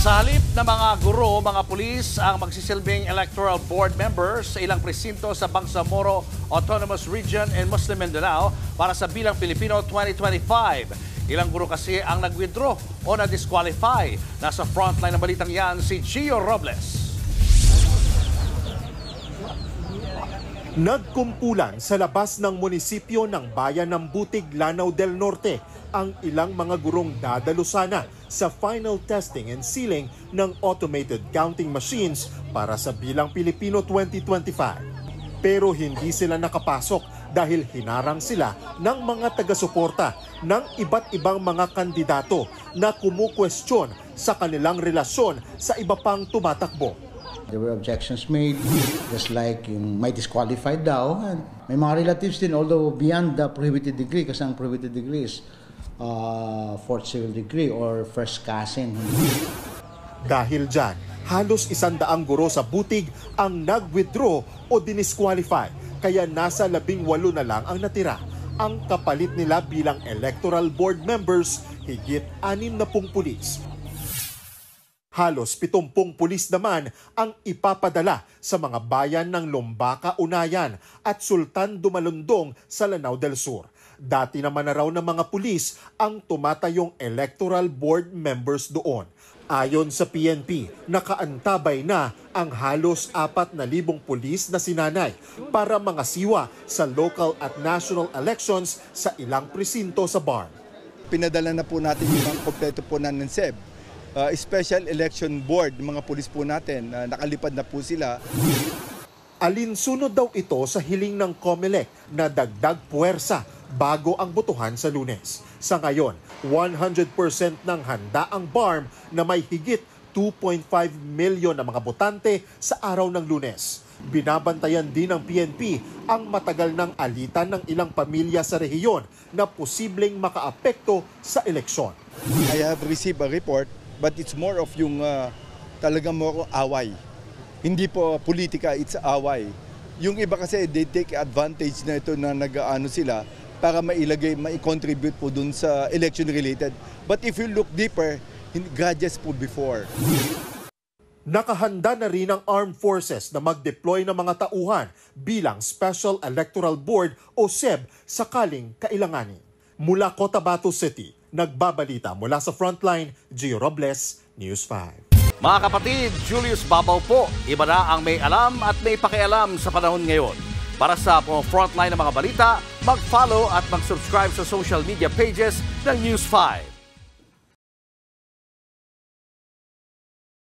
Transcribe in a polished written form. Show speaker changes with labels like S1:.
S1: Sa halip na mga guro, mga pulis ang magsisilbing electoral board members sa ilang presinto sa Bangsamoro Autonomous Region in Muslim Mindanao para sa Bilang Pilipino 2025. Ilang guro kasi ang nag-withdraw o na-disqualify. Nasa frontline ng balitang yan si Gio Robles.
S2: Nagkumpulan sa labas ng munisipyo ng Bayan ng Butig, Lanao del Norte ang ilang mga gurong dadalusana sa final testing and sealing ng automated counting machines para sa Bilang Pilipino 2025. Pero hindi sila nakapasok dahil hinarang sila ng mga taga-suporta ng iba't ibang mga kandidato na kumukwestiyon sa kanilang relasyon sa iba pang tumatakbo.
S3: There were objections made, just like yung may disqualified daw. And may mga relatives din, although beyond the prohibited degree, kasi ang prohibited degree is fourth civil degree or first cousin.
S2: Dahil dyan, halos 100 guro sa Butig ang nag-withdraw o dinisqualify, kaya nasa 18 na lang ang natira. Ang kapalit nila bilang electoral board members, higit 60 pulis. Halos 70 pulis naman ang ipapadala sa mga bayan ng Lumbaka, Unayan at Sultan Dumalundong sa Lanao del Sur. Dati naman na raw ng mga pulis ang tumatayong electoral board members doon. Ayon sa PNP, nakaantabay na ang halos 4,000 pulis na sinanay para mangasiwa sa local at national elections sa ilang presinto sa BARM.
S4: Pinadala na po natin yung kompleto po ng NSEB. Special Election Board, mga pulis po natin, nakalipad na po sila.
S2: Alinsunod daw ito sa hiling ng COMELEC na dagdag puwersa bago ang botohan sa Lunes. Sa ngayon, 100% ng handa ang BARM na may higit 2.5 milyon na mga botante sa araw ng Lunes. Binabantayan din ng PNP ang matagal ng alitan ng ilang pamilya sa rehiyon na posibleng makaapekto sa eleksyon.
S4: I have received a report, but it's more of yung talagang more away. Hindi po politika, it's away. Yung iba kasi they take advantage na ito na nag-aano sila para mai-contribute po dun sa election related. But if you look deeper, grudges po before.
S2: Nakahanda na rin ang Armed Forces na mag-deploy ng mga tauhan bilang Special Electoral Board o SEB sakaling kailanganin. Mula Cotabato City, nagbabalita mula sa Frontline, Gio Robles, News 5.
S1: Mga kapatid, Julius Babaw po. Iba na ang may alam at may pakialam sa panahon ngayon. Para sa Frontline ng mga balita, mag-follow at mag-subscribe sa social media pages ng News 5.